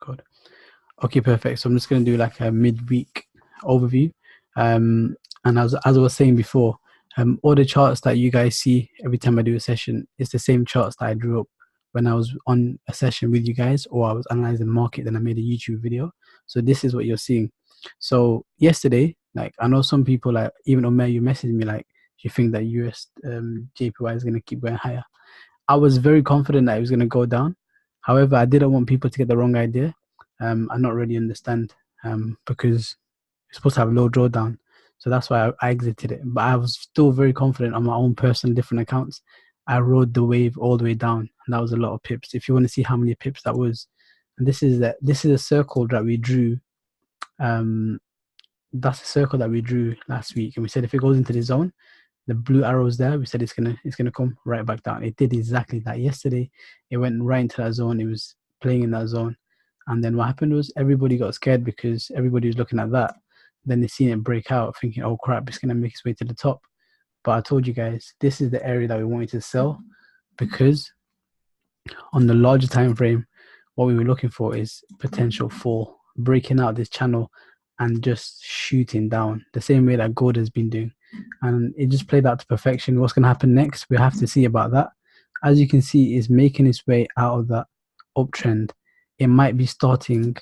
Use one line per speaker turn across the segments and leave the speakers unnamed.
Good. Okay, perfect. So I'm just going to do like a midweek overview. And as I was saying before, all the charts that you guys see every time I do a session is the same charts that I drew up when I was on a session with you guys, or I was analyzing the market. Then I made a YouTube video. So this is what you're seeing. So yesterday, like I know some people, like even Omer, you messaged me like, you think that US JPY is going to keep going higher? I was very confident that it was going to go down. However, I didn't want people to get the wrong idea and not really understand, because you're supposed to have low drawdown. So that's why I exited it. But I was still very confident on my own personal different accounts. I rode the wave all the way down, and that was a lot of pips. If you want to see how many pips that was, and this is a circle that we drew. That's a circle that we drew last week, and we said if it goes into the zone, the blue arrows there, we said it's gonna come right back down. It did exactly that yesterday. It went right into that zone. It was playing in that zone, and then what happened was everybody got scared because everybody was looking at that. Then they seen it break out, thinking, "Oh crap, it's gonna make its way to the top." But I told you guys, this is the area that we wanted to sell, because on the larger time frame, what we were looking for is potential fall, breaking out this channel and just shooting down the same way that gold has been doing. And it just played out to perfection. What's going to happen next, we have to see about that. As you can see, it's making its way out of that uptrend. It might be starting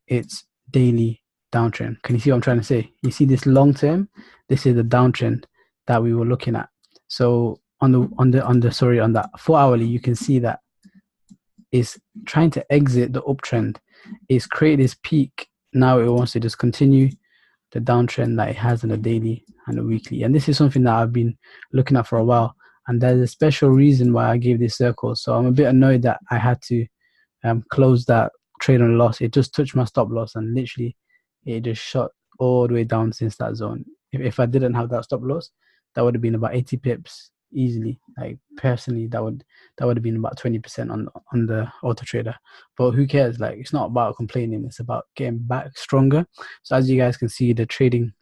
its daily downtrend. Can you see what I'm trying to say? You see this long term, this is the downtrend that we were looking at. So on that 4 hourly, you can see that it's trying to exit the uptrend. It's created this peak. Now it wants to just continue the downtrend that it has on a daily and a weekly. And this is something that I've been looking at for a while. And there's a special reason why I gave this circle. So I'm a bit annoyed that I had to close that trade on a loss. It just touched my stop loss, and literally it just shot all the way down since that zone. If I didn't have that stop loss, that would have been about 80 pips easily. Like personally, that would have been about 20% on the auto trader. But who cares? Like, it's not about complaining, it's about getting back stronger. So as you guys can see, the trading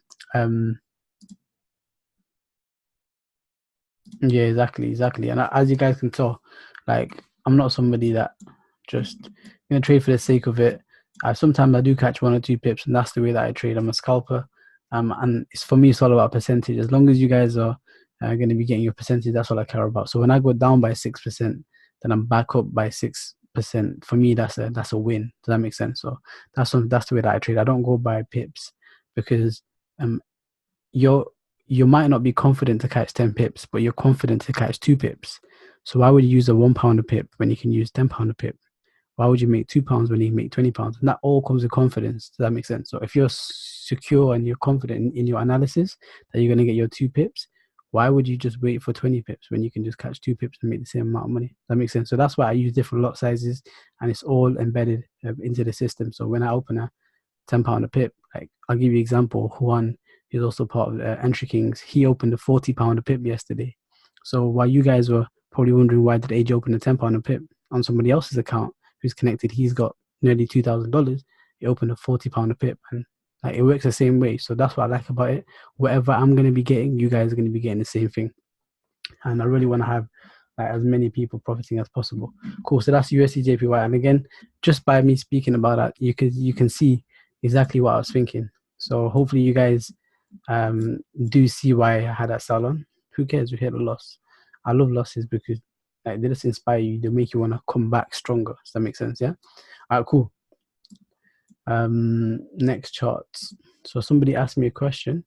yeah, exactly. And as you guys can tell, like, I'm not somebody that just trade for the sake of it. Sometimes I do catch 1 or 2 pips, and that's the way that I trade. I'm a scalper, and for me, it's all about percentage. As long as you guys are going to be getting your percentage, that's all I care about. So when I go down by 6%, then I'm back up by 6%. For me, that's a win. Does that make sense? So that's the way that I trade. I don't go by pips, because you might not be confident to catch 10 pips, but you're confident to catch 2 pips. So why would you use a £1 a pip when you can use £10 a pip? Why would you make £2 when you can make £20? And that all comes with confidence. Does that make sense? So if you're secure and you're confident in your analysis that you're going to get your 2 pips, why would you just wait for 20 pips when you can just catch 2 pips and make the same amount of money? Does that make sense? So that's why I use different lot sizes, and it's all embedded into the system. So when I open a £10 a pip, like, I'll give you an example. Juan is also part of Entry Kings. He opened a £40 a pip yesterday. So while you guys were probably wondering why did AJ open a £10 a pip on somebody else's account who's connected, he's got nearly $2,000. He opened a £40 a pip, and like, it works the same way. So that's what I like about it. Whatever I'm going to be getting, you guys are going to be getting the same thing. And I really want to have like as many people profiting as possible. Cool. So that's USD JPY. And again, just by me speaking about that, you can see exactly what I was thinking. So hopefully you guys do see why I had that sell on. Who cares? We hit a loss. I love losses because like, they just inspire you. They make you want to come back stronger. Does that make sense? Yeah. All right. Cool. Next charts. So somebody asked me a question.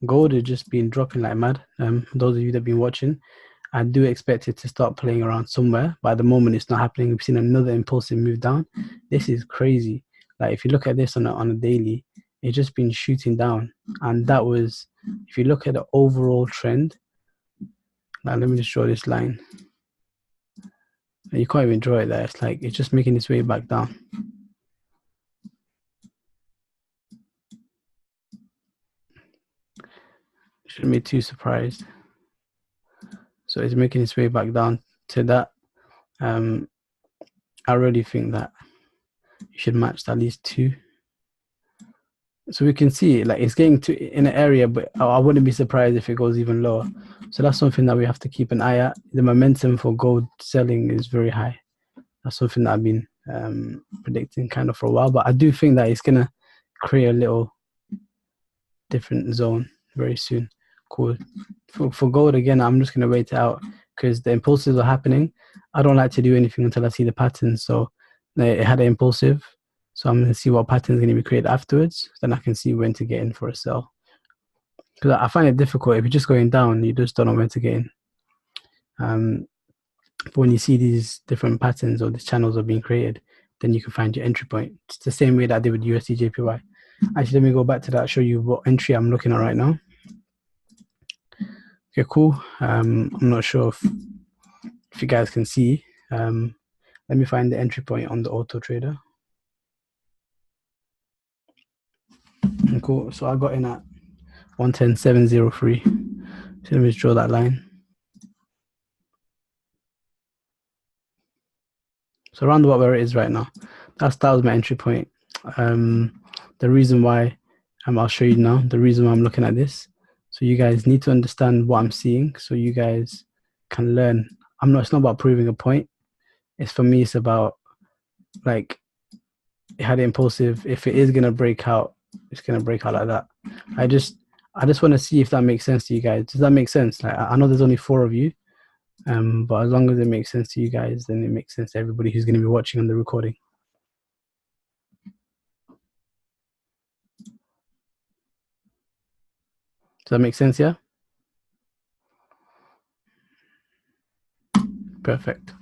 Gold has just been dropping like mad. Those of you that have been watching, I do expect it to start playing around somewhere, but at the moment it's not happening. We've seen another impulsive move down. This is crazy. Like, if you look at this on a daily, it's just been shooting down. And that was, if you look at the overall trend, now let me just draw this line. You can't even draw it there. It's like, it's just making its way back down. Shouldn't be too surprised. So it's making its way back down to that. I really think that you should match at least 2. So we can see like it's getting to in an area, but I wouldn't be surprised if it goes even lower. So that's something that we have to keep an eye at. The momentum for gold selling is very high. That's something that I've been predicting kind of for a while. But I do think that it's gonna create a little different zone very soon. Cool. For gold again, I'm just gonna wait it out because the impulses are happening. I don't like to do anything until I see the patterns. So it had an impulsive. So I'm gonna see what pattern is gonna be created afterwards. Then I can see when to get in for a sell. Because I find it difficult if you're just going down, you just don't know when to get in. But when you see these different patterns or these channels are being created, then you can find your entry point. It's the same way that I did with USD JPY. Actually, let me go back to that, show you what entry I'm looking at right now. Okay, cool. I'm not sure if you guys can see. Let me find the entry point on the auto trader. Cool. So I got in at 110.703. So let me just draw that line. So around about where it is right now. That was my entry point. The reason why I'll show you now. The reason why I'm looking at this. So you guys need to understand what I'm seeing, so you guys can learn. It's not about proving a point. It's for me. It's about like it had impulsive. If it is gonna break out, it's gonna break out like that. I just want to see if that makes sense to you guys. Does that make sense? Like I know there's only 4 of you, but as long as it makes sense to you guys, then it makes sense to everybody who's going to be watching on the recording. Does that make sense? Yeah. Perfect.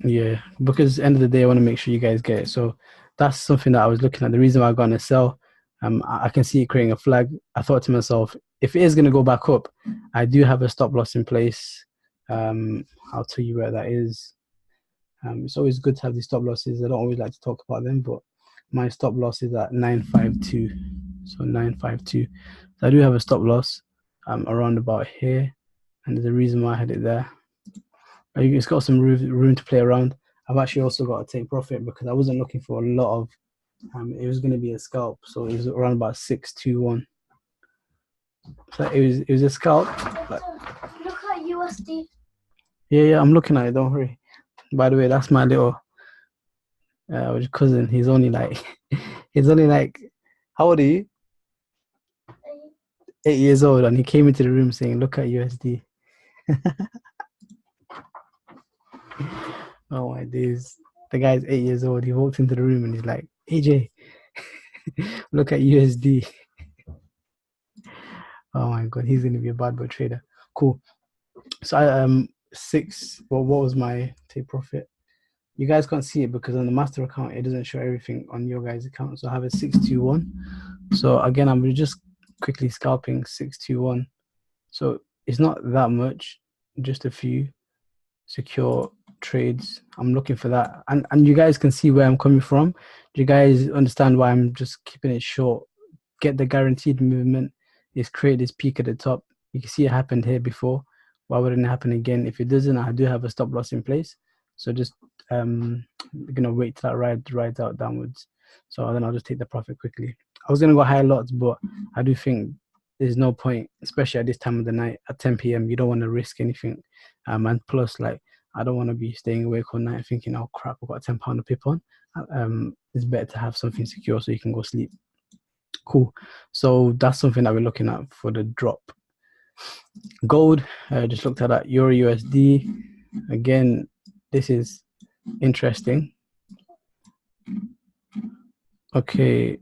Yeah, because at the end of the day, I want to make sure you guys get it. So that's something that I was looking at. The reason why I got on a sell, I can see it creating a flag. I thought to myself, if it is going to go back up, I do have a stop loss in place. I'll tell you where that is. It's always good to have these stop losses. I don't always like to talk about them, but my stop loss is at 952. So 952. So I do have a stop loss around about here, and there's a reason why I had it there. It's got some room to play around. I've actually also got to take profit because I wasn't looking for a lot of. It was going to be a scalp, so it was around about 621. So it was a scalp. Look
at USD.
Yeah, I'm looking at it. Don't worry. By the way, that's my little cousin. He's only like, how old are you? 8 years old, and he came into the room saying, "Look at USD." Oh my days! The guy's 8 years old. He walked into the room and he's like, "AJ, look at USD." Oh my god, he's gonna be a bad boy trader. Cool. So I 6. Well, what was my take profit? You guys can't see it because on the master account it doesn't show everything on your guys' account. So I have a 621. So again, I'm just quickly scalping 621. So it's not that much, just a few secure trades. I'm looking for that, and you guys can see where I'm coming from. Do you guys understand why I'm just keeping it short? Get the guaranteed movement. It's create this peak at the top. You can see it happened here before. Why wouldn't it happen again? If it doesn't, I do have a stop loss in place. So just gonna wait till that rides out downwards. So then I'll just take the profit quickly. I was gonna go higher lots, but I do think there's no point, especially at this time of the night at 10 p.m. You don't want to risk anything, and plus, like, I don't want to be staying awake all night thinking, "Oh crap, I've got £10 to pip on." It's better to have something secure so you can go sleep. Cool. So that's something that we're looking at for the drop. Gold, just looked at that. Euro USD. Again, this is interesting. Okay,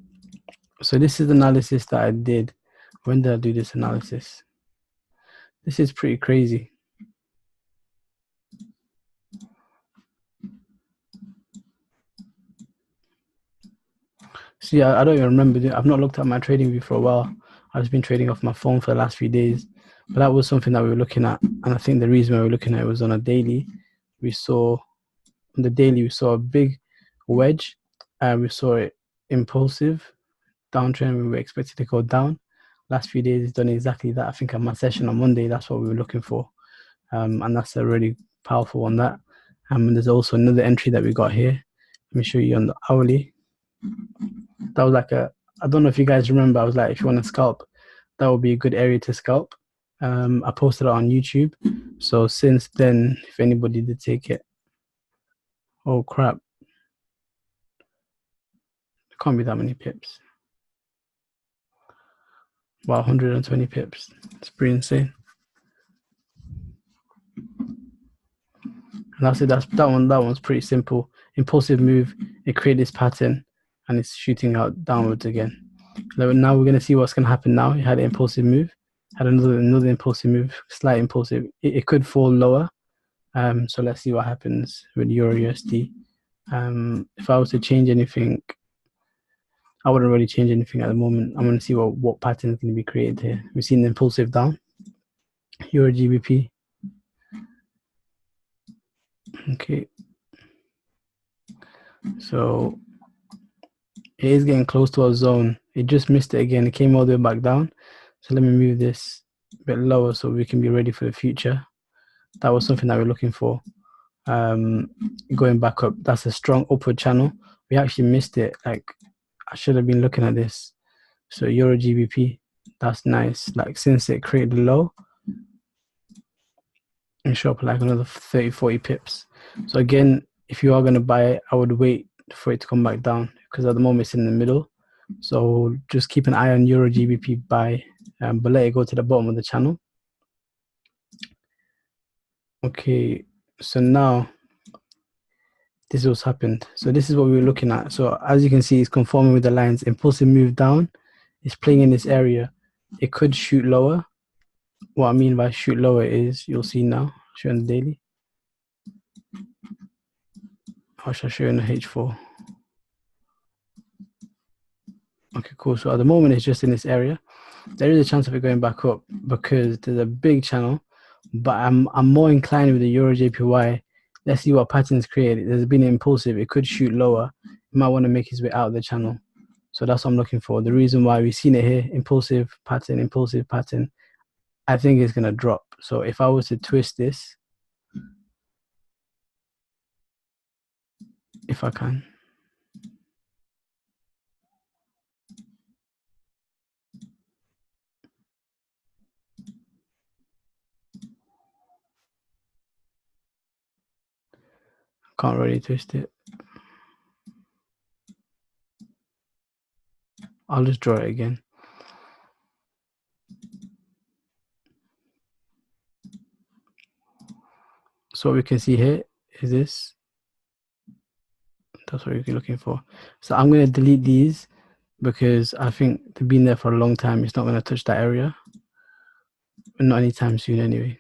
so this is the analysis that I did. When did I do this analysis? This is pretty crazy. See, I don't even remember. I've not looked at my trading view for a while. I've just been trading off my phone for the last few days. But that was something that we were looking at. And I think the reason why we were looking at it was on a daily. On the daily, we saw a big wedge. We saw it impulsive downtrend. We were expected to go down. Last few days, it's done exactly that. I think at my session on Monday, that's what we were looking for. And that's a really powerful one. And there's also another entry that we got here. Let me show you on the hourly. That was like I don't know if you guys remember, I was like, if you want to scalp, that would be a good area to scalp. I posted it on YouTube. So since then, if anybody did take it, Oh crap. There can't be that many pips. Wow, 120 pips. It's pretty insane. And that's it. That one's pretty simple. Impulsive move. It created this pattern, and it's shooting out downwards again. Now we're gonna see what's gonna happen. Now it had an impulsive move, had another impulsive move, slight impulsive. It could fall lower. So let's see what happens with Euro USD. If I was to change anything, I wouldn't really change anything at the moment. I'm gonna see what pattern is gonna be created here. We've seen the impulsive down. Euro GBP. Okay. So it is getting close to our zone. It just missed it again. It came all the way back down. So let me move this a bit lower so we can be ready for the future. That was something that we're looking for. Going back up, that's a strong upward channel. We actually missed it. Like, I should have been looking at this. So Euro GBP, that's nice. Like, since it created the low, and show up like another 30-40 pips. So again, if you are going to buy it, I would wait for it to come back down, because at the moment it's in the middle. So just keep an eye on Euro GBP buy, but let it go to the bottom of the channel. Okay, so now this is what's happened. So this is what we were looking at. So as you can see, it's conforming with the lines. Impulsive move down. It's playing in this area. It could shoot lower. What I mean by shoot lower is, you'll see now, show on the daily. I shall show you in the H4. Okay, cool. So at the moment, it's just in this area. There is a chance of it going back up because there's a big channel, but I'm more inclined with the Euro JPY. Let's see what patterns created. There's been an impulsive. It could shoot lower. It might want to make his way out of the channel. So that's what I'm looking for. The reason why we've seen it here, impulsive pattern, I think it's going to drop. So if I was to twist this, if I can. Can't really twist it. I'll just draw it again. So what we can see here is this. That's what you're looking for. So I'm going to delete these because I think they've been there for a long time. It's not going to touch that area. Not anytime soon anyway.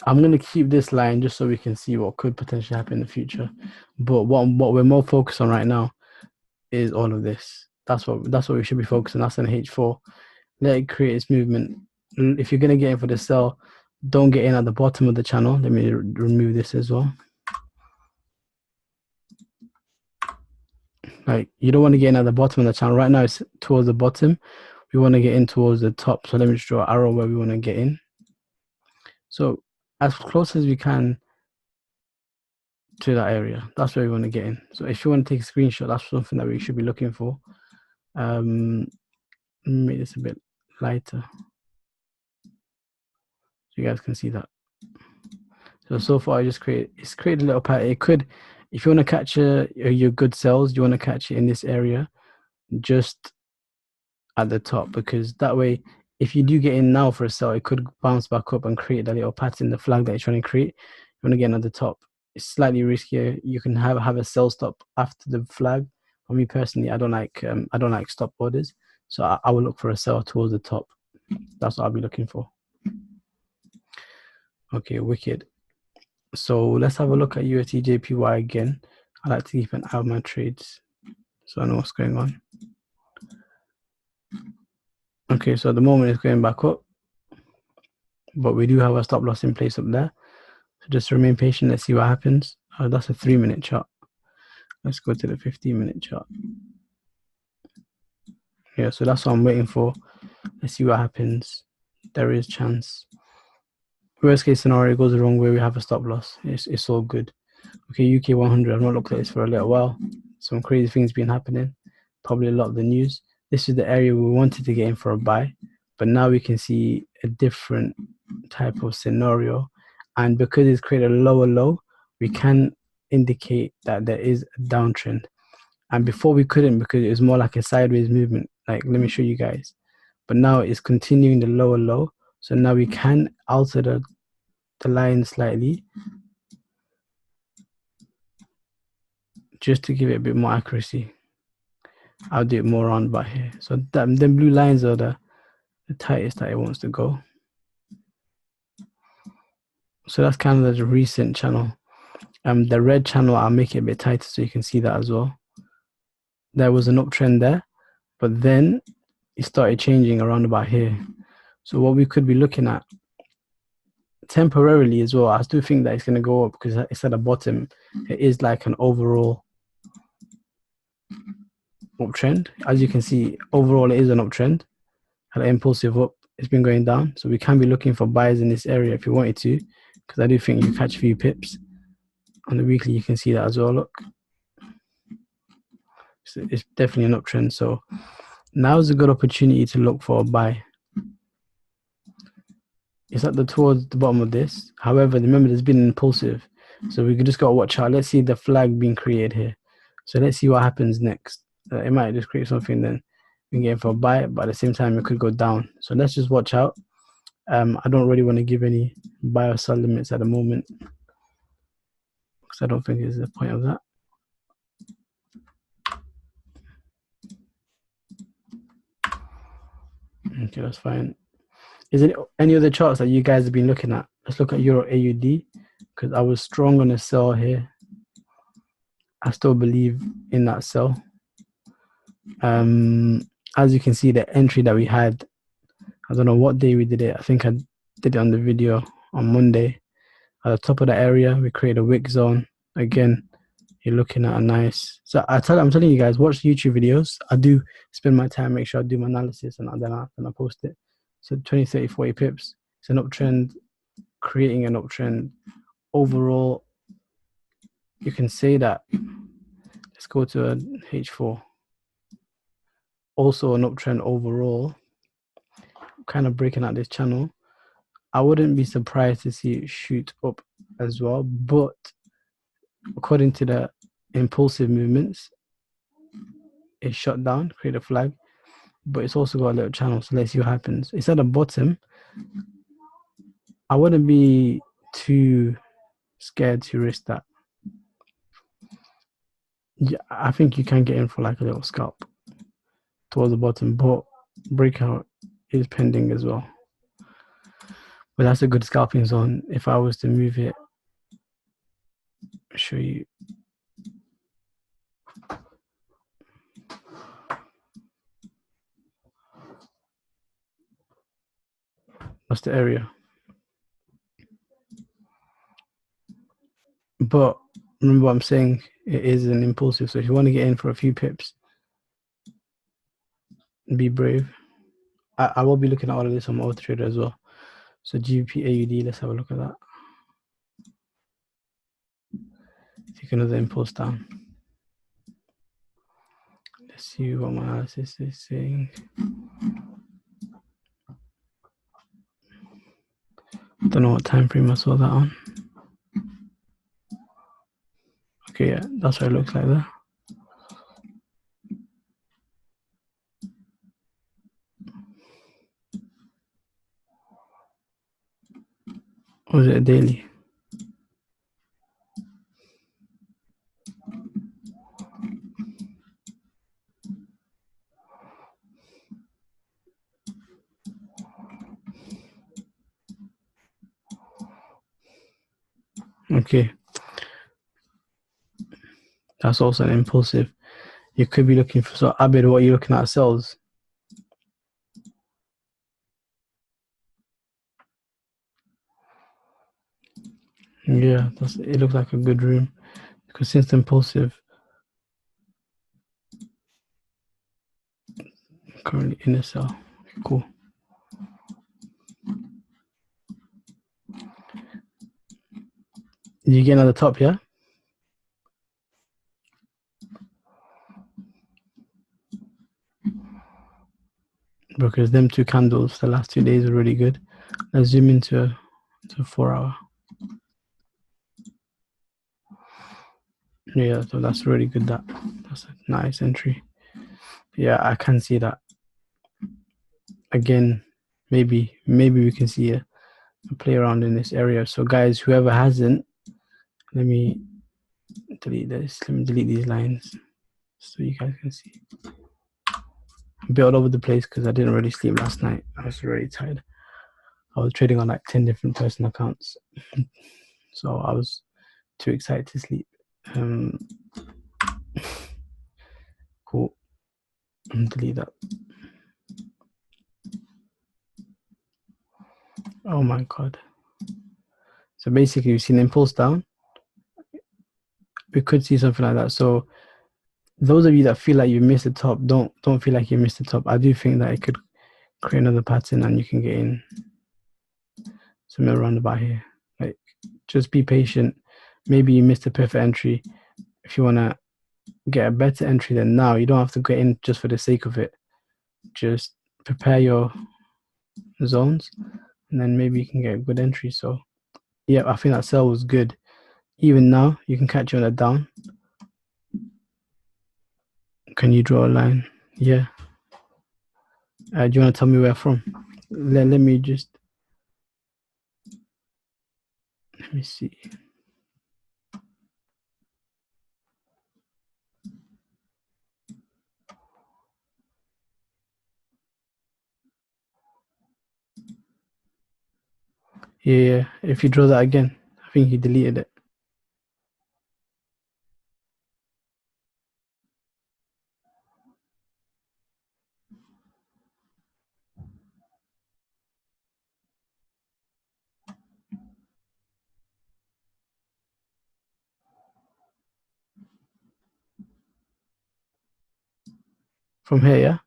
I'm going to keep this line just so we can see what could potentially happen in the future. But what we're more focused on right now is all of this. That's what we should be focusing on. That's an H4. Let it create its movement. If you're going to get in for the sell, don't get in at the bottom of the channel. Let me remove this as well. Like, you don't want to get in at the bottom of the channel. Right now it's towards the bottom. We want to get in towards the top. So let me just draw an arrow where we want to get in. So as close as we can to that area, that's where we want to get in. So if you want to take a screenshot, that's something that we should be looking for. Let me make this a bit lighter so you guys can see that. So far I just created a little pattern. It could, if you want to catch your good sells, you want to catch it in this area just at the top, because that way if you do get in now for a sell, it could bounce back up and create that little pattern, the flag that you're trying to create. You want to get in at the top. It's slightly riskier. You can have a sell stop after the flag. For me personally, I don't like stop orders, so I will look for a sell towards the top. That's what I'll be looking for. Okay, wicked. So let's have a look at USD JPY again. I like to keep an eye on my trades so I know what's going on. Okay, so at the moment it's going back up, but we do have a stop loss in place up there. So just remain patient. Let's see what happens. That's a 3-minute chart. Let's go to the 15-minute chart. Yeah, so that's what I'm waiting for. Let's see what happens. There is chance. Worst case scenario, goes the wrong way, we have a stop loss. It's all good. Okay, UK 100. I've not looked at this for a little while. some crazy things been happening, probably a lot of the news. This is the area we wanted to get in for a buy, but now we can see a different type of scenario. And because it's created a lower low, we can indicate that there is a downtrend. And before we couldn't because it was more like a sideways movement. Like, let me show you guys. But now it's continuing the lower low. So now we can alter the line slightly just to give it a bit more accuracy. I'll do it more round by here. So the blue lines are the tightest that it wants to go. So that's kind of the recent channel. The red channel, I'll make it a bit tighter so you can see that as well. There was an uptrend there, but then it started changing around about here. So what we could be looking at temporarily as well, I still think that it's going to go up because it's at the bottom. It is like an overall uptrend. As you can see, overall it is an uptrend. Had an impulsive up, it's been going down. So we can be looking for buys in this area if you wanted to, because I do think you catch a few pips. On the weekly, you can see that as well. Look, so it's definitely an uptrend. So now is a good opportunity to look for a buy. It's at towards the bottom of this. However, remember there's been impulsive, so we just gotta watch out. Let's see the flag being created here. So let's see what happens next. It might just create something, then we can get in for a buy, but at the same time it could go down. So let's just watch out. I don't really want to give any buy or sell limits at the moment because I don't think there's the point of that. Okay, that's fine. Is there any other charts that you guys have been looking at? Let's look at Euro AUD because I was strong on the sell here. I still believe in that sell. As you can see, the entry that we had, I don't know what day we did it. I think I did it on the video on Monday. At the top of the area, we create a wick zone. Again, you're looking at a nice. So I'm telling you guys, watch YouTube videos. I do spend my time, make sure I do my analysis, and then I post it. So 20, 30, 40 pips. It's an uptrend, creating an uptrend. Overall, you can say that. Let's go to a H4. Also an uptrend overall. Kind of breaking out this channel. I wouldn't be surprised to see it shoot up as well, but according to the impulsive movements, it's shut down, create a flag, but it's also got a little channel, so let's see what happens. It's at the bottom. I wouldn't be too scared to risk that. Yeah, I think you can get in for like a little scalp towards the bottom, but breakout is pending as well. But that's a good scalping zone. If I was to move it, show you. That's the area. But remember what I'm saying, it is an impulsive. So if you want to get in for a few pips, be brave. I will be looking at all of this on my auto trader as well. So GBP AUD, let's have a look at that. Take another impulse down. Let's see what my analysis is saying. Don't know what time frame I saw that on. Okay, yeah, that's what it looks like there. Or is it a daily? Okay. That's also an impulsive. You could be looking for, so Abid, what are you looking at, sells? Yeah, it looks like a good room. Because since the impulsive, currently in a sell. Cool. Did you get another top, yeah? because them two candles for the last 2 days were really good. Let's zoom into to 4 hour. Yeah, so that's really good. That's a nice entry. Yeah, I can see that. Again, maybe we can see a play around in this area. So guys, whoever hasn't, let me delete this. Let me delete these lines so you guys can see. A bit all over the place because I didn't really sleep last night. I was really tired. I was trading on like 10 different personal accounts. So I was too excited to sleep. Cool. Delete that. Oh my god. So basically we've seen impulse down. We could see something like that. So those of you that feel like you missed the top, don't feel like you missed the top. I do think that it could create another pattern and you can get in somewhere around about here. Like, just be patient. Maybe you missed a perfect entry. If you want to get a better entry than now, you don't have to get in just for the sake of it. Just prepare your zones and then maybe you can get a good entry. So yeah, I think that sell was good. Even now, you can catch you on a down. Can you draw a line? Yeah. Do you want to tell me where from? Let me just, let me see. Yeah, if you draw that again, I think he deleted it. From here, yeah?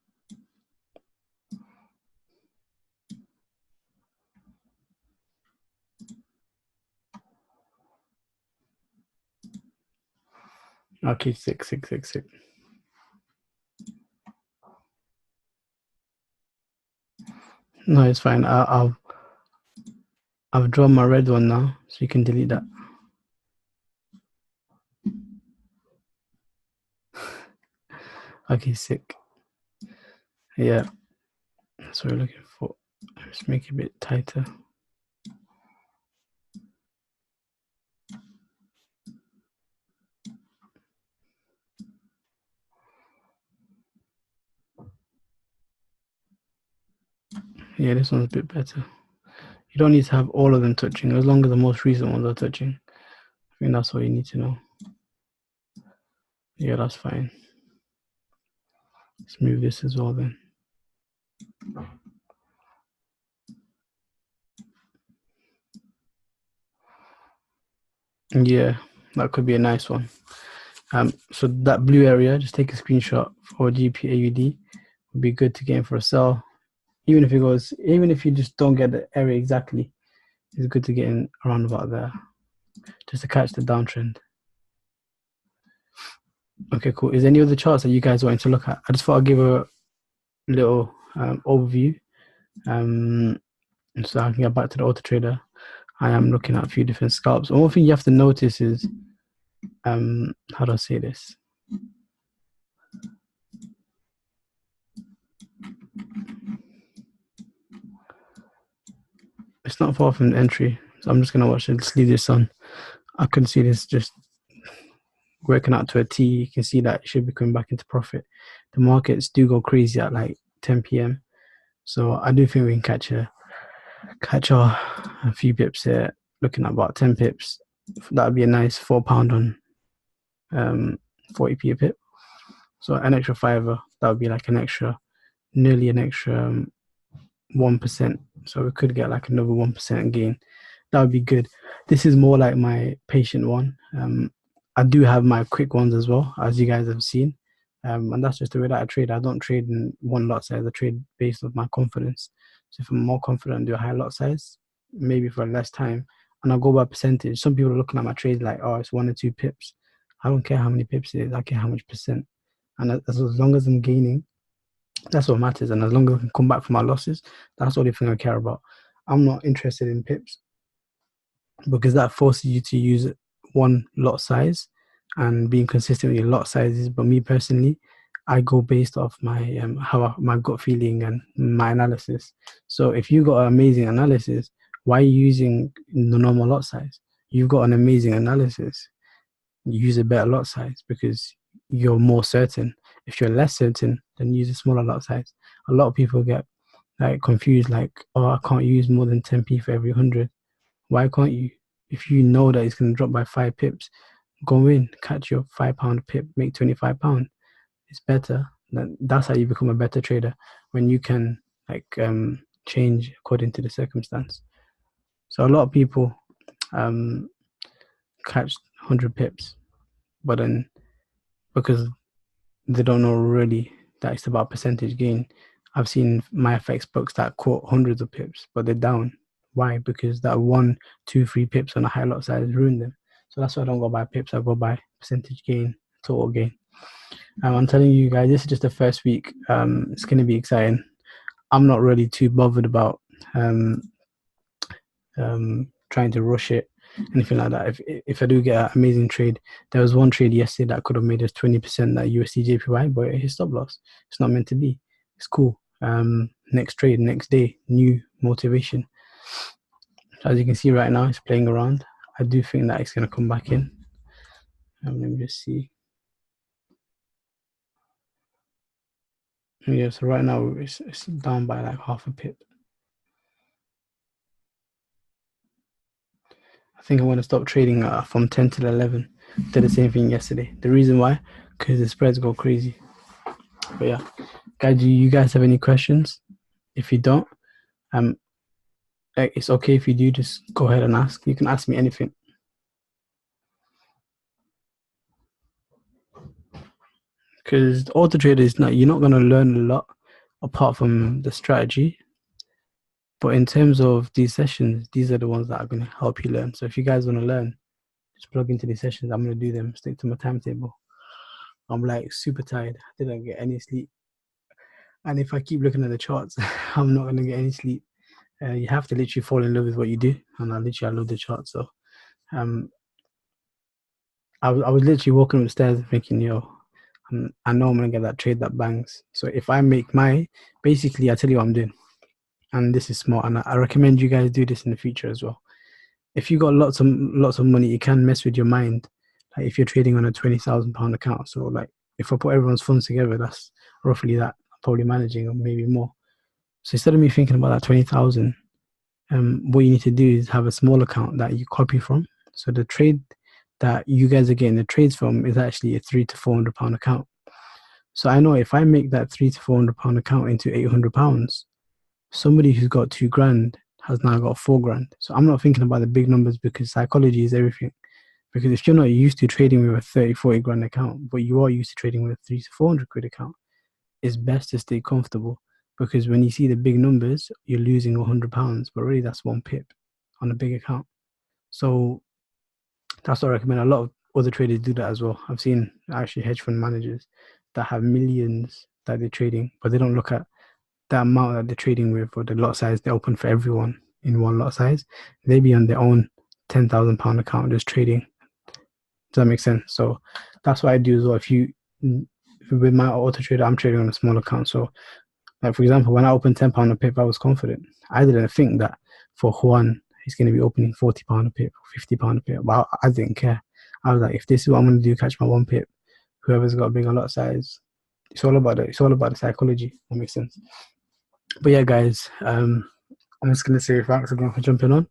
Okay, six. No, it's fine. I've drawn my red one now, so you can delete that. Okay, sick. Yeah, that's what we're looking for. Let's make it a bit tighter. Yeah, this one's a bit better. You don't need to have all of them touching, as long as the most recent ones are touching. I think that's all you need to know. Yeah, that's fine. Let's move this as well then. Yeah, that could be a nice one. So that blue area, just take a screenshot for GPAUD. Would be good to get in for a sell. Even if you just don't get the area exactly, it's good to get in around about there, just to catch the downtrend. Okay, cool. Is there any other charts that you guys wanted to look at? I just thought I'd give a little overview, so I can get back to the auto trader. I am looking at a few different scalps. One thing you have to notice is, how do I say this? It's not far from the entry, so I'm just gonna watch it. Let's leave this on. I can see this just working out to a T. You can see that it should be coming back into profit. The markets do go crazy at like 10 p.m. So I do think we can catch a few pips here. Looking at about 10 pips. That would be a nice £4 on 40p a pip. So an extra fiver, that would be like nearly an extra 1%. So we could get like another 1% gain. That would be good. This is more like my patient one. I do have my quick ones as well, as you guys have seen. And that's just the way that I trade. I don't trade in one lot size. I trade based on my confidence. So if I'm more confident, do a high lot size, maybe for less time, and I'll go by percentage. Some people are looking at my trade like, oh, it's 1 or 2 pips. I don't care how many pips it is. I care how much percent. And as long as I'm gaining, That's what matters. And as long as I can come back from my losses, that's the only thing I care about. I'm not interested in pips because that forces you to use one lot size and being consistent with your lot sizes. But me personally, I go based off my my gut feeling and my analysis. So if you got an amazing analysis, why are you using the normal lot size? You've got an amazing analysis. Use a better lot size because you're more certain. If you're less certain, then use a smaller lot size. A lot of people get like confused, like, oh, I can't use more than 10p for every 100. Why can't you? If you know that it's going to drop by 5 pips, go in, catch your £5 pip, make £25. It's better. That's how you become a better trader when you can like change according to the circumstance. So a lot of people um catch 100 pips, but then because they don't know really that it's about percentage gain. I've seen my FX books that quote hundreds of pips, but they're down. Why? Because that one, two, 3 pips on a high lot size ruined them. So that's why I don't go by pips. I go by percentage gain, total gain. I'm telling you guys, this is just the first week. It's going to be exciting. I'm not really too bothered about um, trying to rush it, anything like that. If I do get an amazing trade, there was one trade yesterday that could have made us 20% that USD JPY, but it hit stop loss. It's not meant to be. It's cool. Next trade, next day, new motivation. So as you can see right now, it's playing around. I do think that it's going to come back in. Let me just see. Yeah, so right now it's down by like half a pip. I think I want to stop trading from 10 till 11. Did the same thing yesterday. The reason why, because the spreads go crazy. But yeah, guys, do you guys have any questions? If you don't, it's okay if you do. Just go ahead and ask. You can ask me anything. Because auto trader is not. You're not gonna learn a lot apart from the strategy. But in terms of these sessions, these are the ones that are gonna help you learn. So if you guys want to learn, just plug into these sessions. I'm gonna do them. Stick to my timetable. I'm like super tired. I didn't get any sleep. And if I keep looking at the charts, I'm not gonna get any sleep. You have to literally fall in love with what you do, and I love the charts. So um, I was literally walking upstairs thinking, yo, I know I'm gonna get that trade that bangs. So if I make basically, I tell you what I'm doing, and this is smart, and I recommend you guys do this in the future as well. If you got lots of money, you can mess with your mind. Like if you're trading on a £20,000 account, so like if I put everyone's funds together, that's roughly that, probably managing or maybe more. So instead of me thinking about that 20,000, what you need to do is have a small account that you copy from. So the trade that you guys are getting the trades from is actually a £300 to £400 account. So I know if I make that £300 to £400 account into £800, somebody who's got 2 grand has now got 4 grand. So I'm not thinking about the big numbers because psychology is everything. Because if you're not used to trading with a 30, 40 grand account, but you are used to trading with a 300 to 400 quid account, it's best to stay comfortable. Because when you see the big numbers, you're losing £100, but really that's 1 pip on a big account. So that's what I recommend. A lot of other traders do that as well. I've seen actually hedge fund managers that have millions that they're trading, but they don't look at the amount that they're trading with or the lot size they open for everyone in one lot size. They be on their own £10,000 account just trading. Does that make sense? So that's what I do as well. With my auto trader, I'm trading on a small account. So like for example, when I opened £10 a pip, I was confident. I didn't think that for Juan he's going to be opening £40 a pip, £50 a pip. But I didn't care. I was like, if this is what I'm going to do, catch my 1 pip. Whoever's got a bigger lot size, it's all about the psychology. That makes sense. But yeah, guys, I'm just going to say thanks again for jumping on.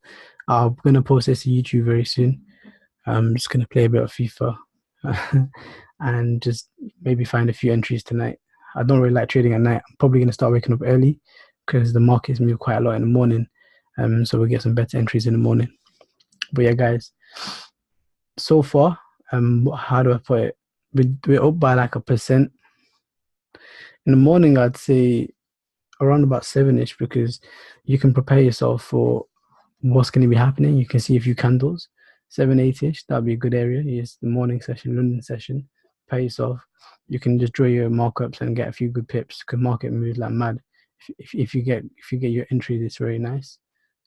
I'm going to post this to YouTube very soon. I'm just going to play a bit of FIFA and just maybe find a few entries tonight. I don't really like trading at night. I'm probably going to start waking up early because the markets move quite a lot in the morning. So we'll get some better entries in the morning. But yeah, guys, so far, how do I put it? We're up by like 1%. In the morning, I'd say around about 7-ish because you can prepare yourself for what's going to be happening. You can see a few candles, 7, 8-ish. That'd be a good area. Yes, the morning session, London session. prepare yourself. You can just draw your markups and get a few good pips because market moves like mad. If you get your entries, it's very nice.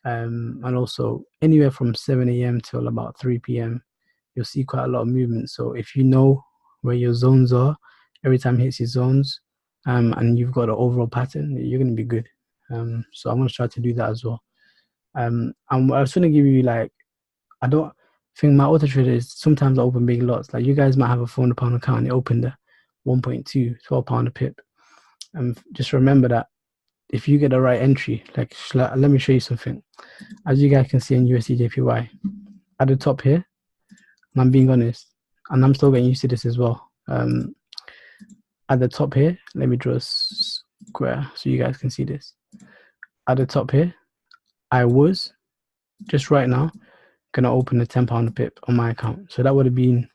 And also anywhere from 7 a.m. till about 3 p.m., you'll see quite a lot of movement. So if you know where your zones are, every time it hits your zones, and you've got an overall pattern, you're going to be good. So I'm going to try to do that as well. And I was going to give you like, I don't think my auto trader is sometimes I open big lots. Like you guys might have a £400 account and it opened at 1.2, £12 a pip. And just remember that if you get the right entry, like let me show you something. As you guys can see in USDJPY, at the top here, and I'm being honest, and I'm still getting used to this as well. At the top here, let me draw a square so you guys can see this. At the top here, I was just right now gonna open a £10 a pip on my account. So that would have been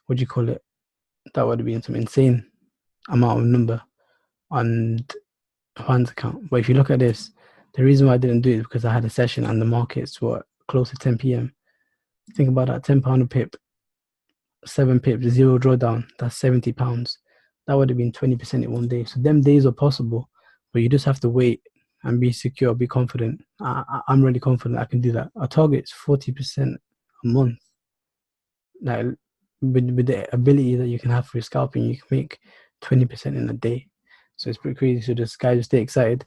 what do you call it? That would have been some insane amount of number on Juan's account. But if you look at this, the reason why I didn't do it is because I had a session and the markets were close to 10 p.m. Think about that, £10 a pip, 7 pips, zero drawdown, that's £70. That would have been 20% in one day. So them days are possible, but you just have to wait and be secure, be confident. I'm really confident I can do that. Our target is 40% a month. Like with the ability that you can have for your scalping, you can make 20% in a day. So it's pretty crazy. So just guys, just stay excited.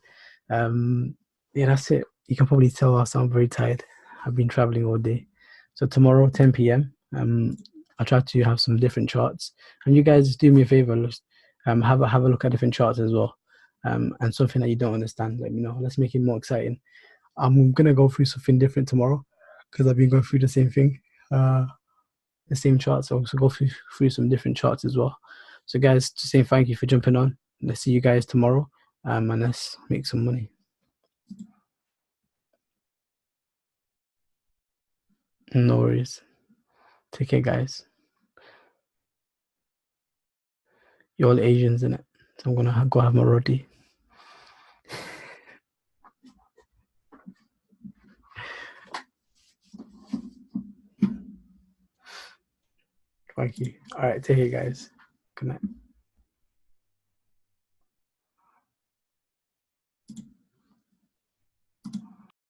Yeah, that's it. You can probably tell I sound very tired. I've been traveling all day. So tomorrow, 10 p.m. I'll try to have some different charts. And you guys just do me a favor, just have a look at different charts as well. And something that you don't understand, let me know. Let's make it more exciting. I'm gonna go through something different tomorrow because I've been going through the same thing. The same charts. I'll also go through some different charts as well. So guys, just saying thank you for jumping on. Let's see you guys tomorrow. And let's make some money. No worries. Take care, guys. You're all Asians, innit? So I'm gonna go have my roti. Thank you. All right, take care, guys. Good night.